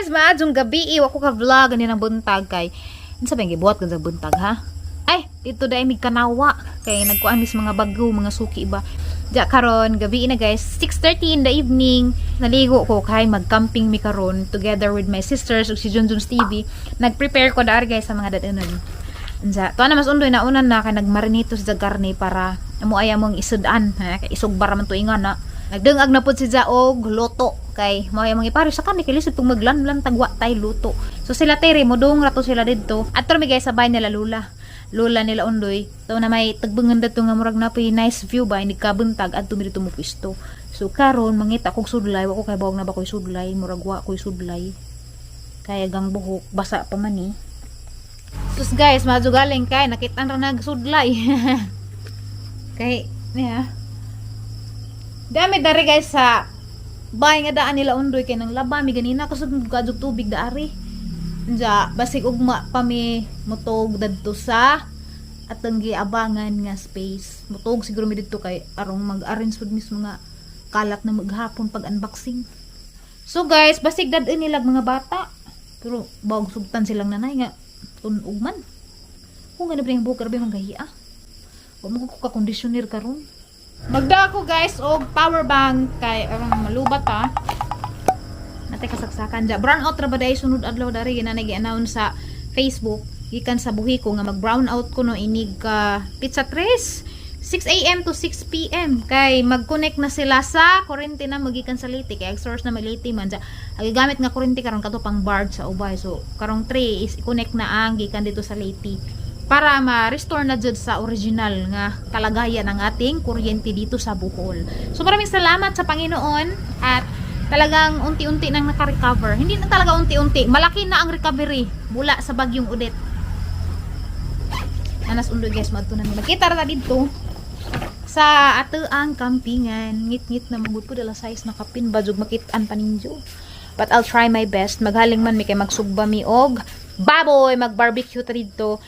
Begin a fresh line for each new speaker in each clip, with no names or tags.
guys, maadjong gabi iwa ko ka vlog ani nang buntag kay. Unsa ba gibuhat kun sa buntag ha? Ay, dito dai mig kanawa kay nagkuan mis mga bago, mga suki iba. Ja karon gabi na guys, 6:30 in the evening. Naligo ko kay mag-camping mi karon together with my sisters ug si Junjun's TV. Nag-prepare ko dar guys sa mga dadanon. Unsa, to na mas undoy na unan na kay nagmarinito sa karne para amo aya mong isudan ha, kay isugbar man tuingan na. Nagdungag na pud si og luto kay mao yung mga ipari sa kanila lisod pag maglanlan tagwa tay luto. So sila tere modong rato sila didto. At mi guys sabay nila lula nila undoy. To na may tagbengan dato nga murag napoy nice view ba ini kabuntag adto mi dito mo pwesto. So karon mangita kog sudlay wa ko kay bawog na ba koy sudlay murag wa koy sudlay. Kaya gang buhok basa pa man ni. Sus guys, madyo galing kay nakita ra nagsudlay. Kay niya. Dami dari guys sa bahay nga daan nila undoy kay nang laba mi ganina kusog gadug tubig daari. Nya basig ugma pa mi mutog dadto sa atong giabangan nga space. Mutog siguro mi didto kay arong mag-arrange pud mismo nga kalat na maghapon pag unboxing. So guys, basig dadin nila mga bata. Pero bawog sugtan silang nanay nga tunog man. Kung ano ba yung buhok grabe manggahiya. Wa mo ko ka conditioner karon. Magda ako guys og power bank kay arang malubat ha. Natay kasaksakan ja. Brown out ra ba day sunod adlaw dari ginanay gi-announce sa Facebook gikan sa buhi ko nga mag brown out ko no inig ka pizza tres 6 AM to 6 PM kay mag-connect na sila sa kuryente na magikan sa Leyte kay source na Leyte man ja. Gigamit nga kuryente karon kadto pang barge sa ubay. So karong 3 is i-connect na ang gikan dito sa Leyte para ma-restore na jud sa original nga kalagayan ng ating kuryente dito sa Bohol. So maraming salamat sa Panginoon at talagang unti-unti nang naka-recover. Hindi na talaga unti-unti, malaki na ang recovery mula sa bagyong Odette. Anas undoy guys, madto na nakita ra dito sa ato ang campingan. Ngit-ngit na magud po dala size na kapin bajog makit-an paninjo. But I'll try my best. Maghaling man mi kay magsugba mi og baboy, mag-barbecue ta dito.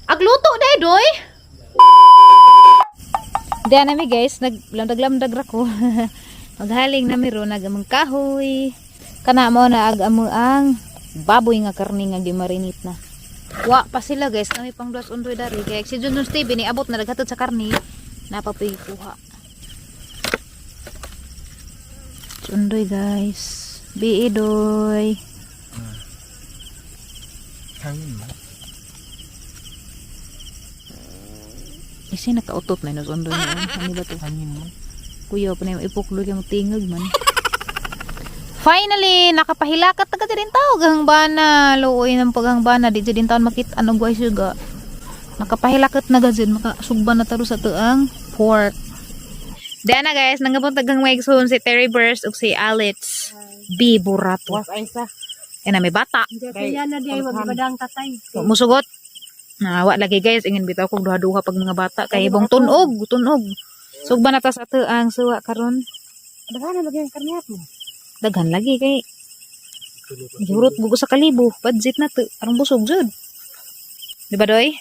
Agluto day doy. Diyan nami guys, naglamdag-lamdag ra ko. Maghaling na miro nagamang kahoy. Kana mo na agamo ang baboy nga karni nga gimarinit na. Wa pa sila guys, kami pang dos undoy dari kay si Junjun's TV ni abot na naghatod sa karni, napapoy kuha. Undoy guys. Biidoy.
Hangin man.
Isi nakautot na inos undoy na. Ano ba to?
Hangin man.
Kuya pa na yung ipuklo yung tingog man. Finally, nakapahilakat na ka din tao. Gangbana. Luoy ng paghangbana. Di din taon makita anong guay suga. Nakapahilakat na gazin. Makasugba na taro sa tuang pork. Diyan na guys. Nangapuntagang maigsoon si Terry Burst o si Alex B. Burato.
Was Aisa.
Eh na may bata.
Kaya na di ay wag badang tatay.
Musugot. Nawa lagi guys. Ingin bitaw kong duha-duha pag mga bata. Kaya ibang tunog. Sugba na ta sa tuang suwa karon.
Daghan na bagay karniat mo.
Daghan lagi kay Jurot bugo sa kalibo, budget na to. Arang busog jud. Di ba doy?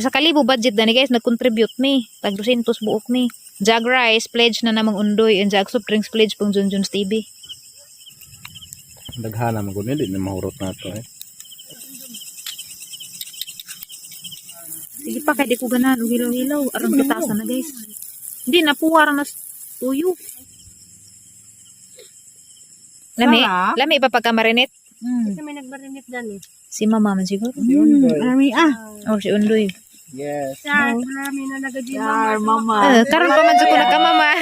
Sa kalibo budget na ni guys, nag-contribute mi. Tag 200 buok mi. Jag rice pledge na namang undoy and jag soft drinks pledge pang Junjun's TV.
Daghana man gud di na mahurot nato eh.
Sige pa kay di ko ganahan og hilaw-hilaw, arang pitasan na guys. Hindi napuwar na tuyo. Lami pa pagka-marinate.
Kasi may nagmarinate dyan eh.
Si mama man siguro.
Army
Oh, si Undoy.
Yes.
Char, marami na nagadi
Mama.
Karon pa man ko na ka mama.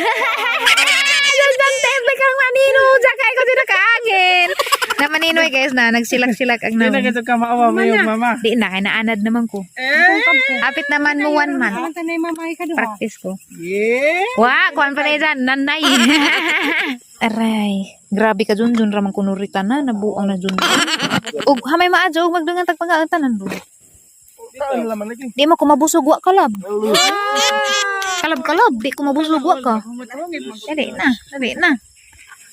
Just temple kang manino, jakay ko din kaagin. Na maninoy guys na nagsilak-silak ang
Di na
naman.
kito ka maawa mo yung mama.
Di na kay naanad naman ko. Hapit naman mo one man.
Ang tanay mamay ka doon.
Practice ko.
Yeah.
Wa, kuan pa na dyan, nanay. Aray, grabe ka Junjun ramang kunurita na, nabuang na Junjun. Ug hamay maadyo, ug magdangan tagpangaan tanan do.
Kaan laman lagi.
Di mo ko mabusog wa kalab. Kalab, di ko mabusog wa ka. Dali na.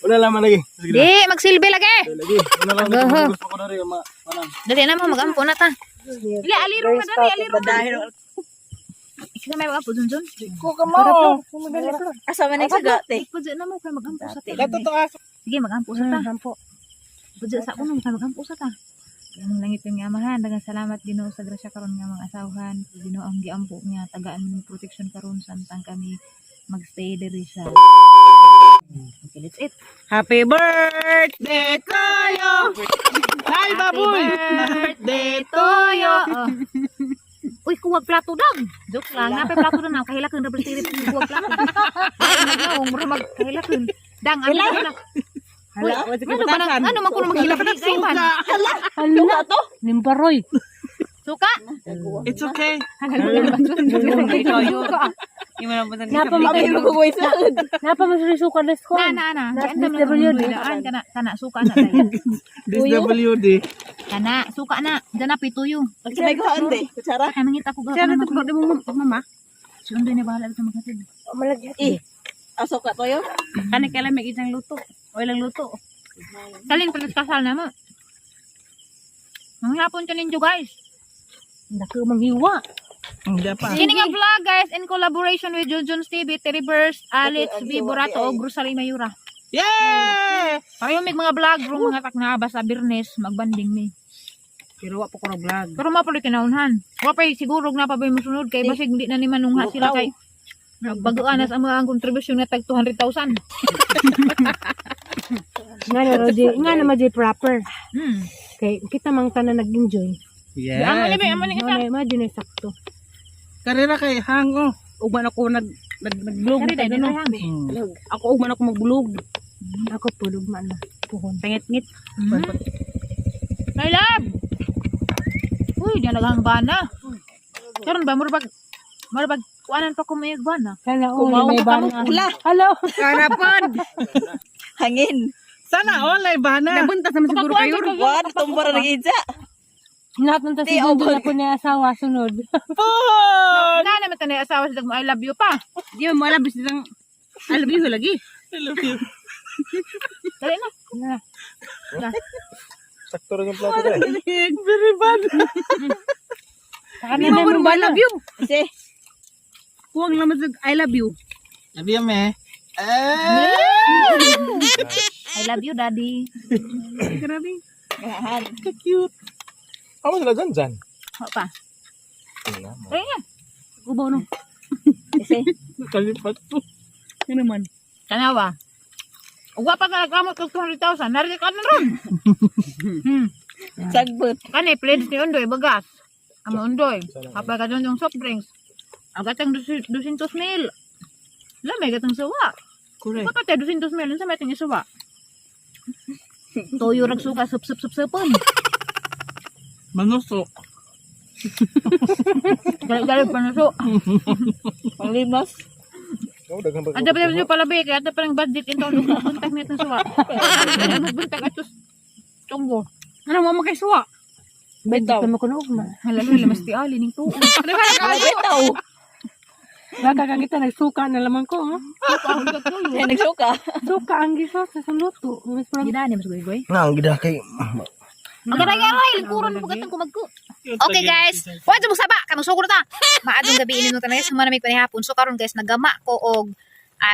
Wala laman lagi. Sige na.
Di, magsilbi lagi.
Lagi. Wala lang
Go.
gusto ko dari manang.
Dali na mo, magampo na ta. Dili, aliro ka dali, aliro ka. Ikaw may magampo, Junjun?
Ko ka mo.
Asa man sa gate.
Ikaw dyan na mo, kaya magampo sa ti.
Dato to aso.
Sige, magampo sa ta. Budyo sa kuno mag-ampo sa ta. Ang langit yung amahan, daghang salamat Ginoo sa grasya karon nga mga asawahan. Ginoo ang giampo niya, tagaan mo protection karon samtang kami magstay diri sa. Okay, let's eat.
Happy birthday to you. Hi, baboy.
Birthday to you. Uy, kuwag plato dag. Joke lang. Napay plato na. Kahilakon na bersirit. Kuwag plato. Mura magkahilakon. Dang, ano na. Uy, ano man kung maghilak na kay man.
Hala to? Nimbaroy.
Suka?
It's okay.
Napa masusuka na ko.
Na.
DSWD.
Kana, suka na tayo.
DSWD.
Kana, suka na. Diyan na, pituyo.
Sabay ko ante, kutsara.
Kaya nangita ko
Siya na
gawin.
ito mo mama.
Si Undoy na bahala ito maghatid.
Aso ka toyo.
Kani kailan may isang luto. O ilang luto.
Kaling palit kasal na mo. Manghapon ka ninyo guys.
Dako manghiwa.
Hindi pa.
Kini nga vlog guys in collaboration with Junjun's TV, Terryverse, Alex, V. Borato, o Grocery Mayura.
Yay!
Kayo may mga vlog, ro mga taknaba sa Birnes, magbanding mi.
Pero wa pa ko na vlog.
Pero mapuloy kinaunhan. Wapay siguro na pa ba yung musunod kay basig hindi na ni manungha sila kay baguan as ang mga kontribusyon na tag 200,000.
Nga na Rodi, nga na ma proper.
Hmm.
Kay kita mang tanan nag-enjoy.
Yeah.
Ang ni ba, amani
Mo
ka.
na imagine sakto.
Karera kay hango.
Ugman ako nag-vlog
Kari dai
no.
dai.
Ako ugman ako magbulog. Ako pulog man na. Puhon. Pangit-ngit.
My love. Uy, diyan naghang bana. Karon ba murabag kuanan pa ko may bana.
Kala o may bana. Hello. Kanapan.
Hangin.
Sana all ay bana.
Nabunta sa siguro kayo.
Wad tumbara nag-idsa.
Hinat nang si Dodo na po niya asawa sunod.
Pon!
Na naman tanay asawa sa I love you pa.
Di mo alabis nilang alabis lagi.
I love you.
Dali na.
Sakto rin yung plato ko eh. Very bad.
Di mo I love you.
Kasi
Kuwang naman sa I love you.
Love you, me.
I love you daddy.
Grabe.
gahan.
Cute. Ako sila dyan.
Ho pa. Dali na.
Kubaw no.
Kasi
Kalipat to.
Ano naman?
Kanawa. Uwa pa ka nagkamot kag 200,000. Narinig ka na ron.
sagbot.
Kani, pledge ni Undoy, bagas. Amo Undoy. Kapag ka doon yung soft drinks. Agatang 200,000. Lamay gatang sawa.
Correct.
Kapag tayo 200,000, sa may tingin sawa. Toyo rag suka, sup-sup-supon.
Manusok.
Galit-galit pa na so.
Panglimas.
Ada pa yung palabi, kaya ada pa yung budget ito. Buntak nito sawa. Buntak atos tunggo.
Ano mo magkaisuwa?
Bitaw.
Bitaw mo kuno ma.
Halalo, masti ali ning tuo.
Bitaw.
Baka kagita nagsuka na lamang ko. Ha?
Kaya nagsuka.
Suka ang giso sa luto. Mas parang
Gidani mas goy-goy.
Nga, ang gida kay...
Ang ganda-ganda, lingkuran mo gatang kumagko. Okay guys, wadyo mo saba, kanang sugod ta. Maadong gabi ini mo tanay sa manamig panihapon. So karon guys, nagama ko og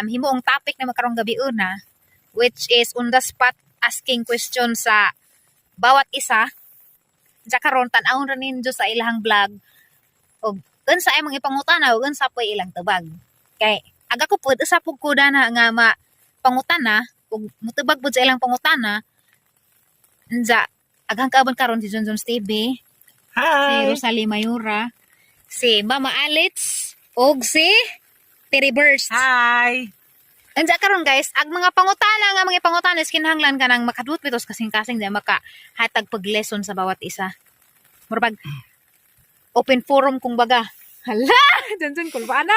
himuong topic na makarong gabi una, which is on the spot asking question sa bawat isa. Sa karon tan-awon ra ninyo sa ilahang vlog og unsa ay mga ipangutana ug unsa poy ilang tubag. Kay aga ko pud usa pud ko na nga pangutana ug mutubag pud sa ilang pangutana. Unsa aghang kaabon karon si Junjun's TV, si
Hi!
Rosalie Mayura, si Mama Alex, og si Terryverse.
Hi!
Unsa karon guys, ag mga pangutana nga mga pangutana is kinahanglan ka nang makadut pitos kasing-kasing di maka hatag pag lesson sa bawat isa. Murag open forum kung baga. Hala, Junjun kulbana.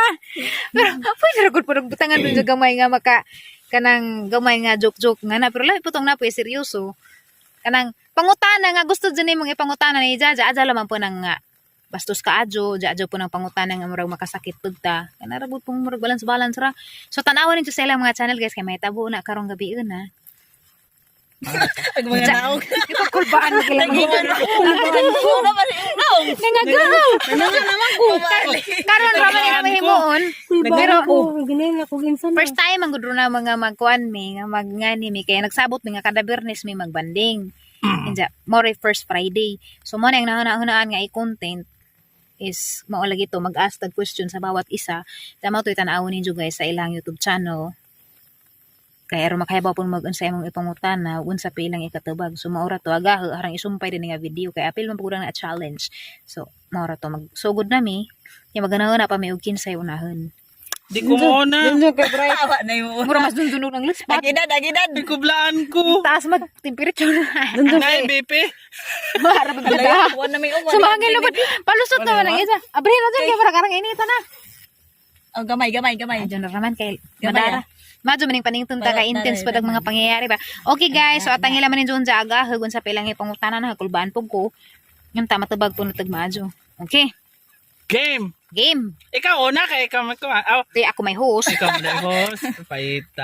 Pero pwede ra gud pud butangan dun sa gamay nga maka kanang gamay nga joke-joke nga na pero labi putong na po seryoso. Kanang pangutana nga gusto dyan yung mga pangutana ni Jaja, adya lamang po ng bastos ka adyo, adyo po ng pangutana nga murag makasakit tugta. Kaya narabot pong murag balance ra. So tanawan ninyo sa ilang mga channel guys, kaya may tabo na karong gabi yun ha.
Pag mga naog.
Ipakulbaan mo kailang
Nagingan ako. Nagingan ko na ba? No.
Nangagaw. Karon ra man ang mahimuon.
Pero ako, ginayon ako ginsan.
First time ang gudro na mga magkuan mi, nga magngani mi kaya nagsabot mi nga kada Biyernes mi magbanding. Inja, more first Friday. So mo na ang nahuna-hunaan nga i-content is mao lagi to mag-ask tag question sa bawat isa. Tama to tan-awon ninyo guys sa ilang YouTube channel. Kaya aron makayabaw pun mag-unsa imong ipangutana, unsa pa ilang ikatubag. So maura to agaho harang isumpay din nga video kay apil man pud na challenge. So maura to magsugod nami. Ya maganaw na pa may og kinsay unahon.
Di ko mo na.
Tawa na yun.
Mura mas dundunog ng lispat.
Agidad.
Di kublaan ko.
Taas mag-temperature na.
Nay, Bepe.
Mahara ba talaga?
Huwag na may uwan.
Sumangin na ba? Palusot naman ang isa. Abrihin mo dyan kaya para karang inita na.
Oh, gamay.
Diyan na naman kay
Gamay,
Madara. Madyo maning paningtun ta ka intense pa dag mga pangyayari ba. Okay guys, so atang ila man ninyo sa aga hugon sa pilang ipangutana na kulbaan pug ko. Yung tama tubag po na tagmadyo. Okay.
Game.
Game.
Ikaw una kay ikaw magkuha. Aw,
Kaya ako may host.
ikaw na host. Paita.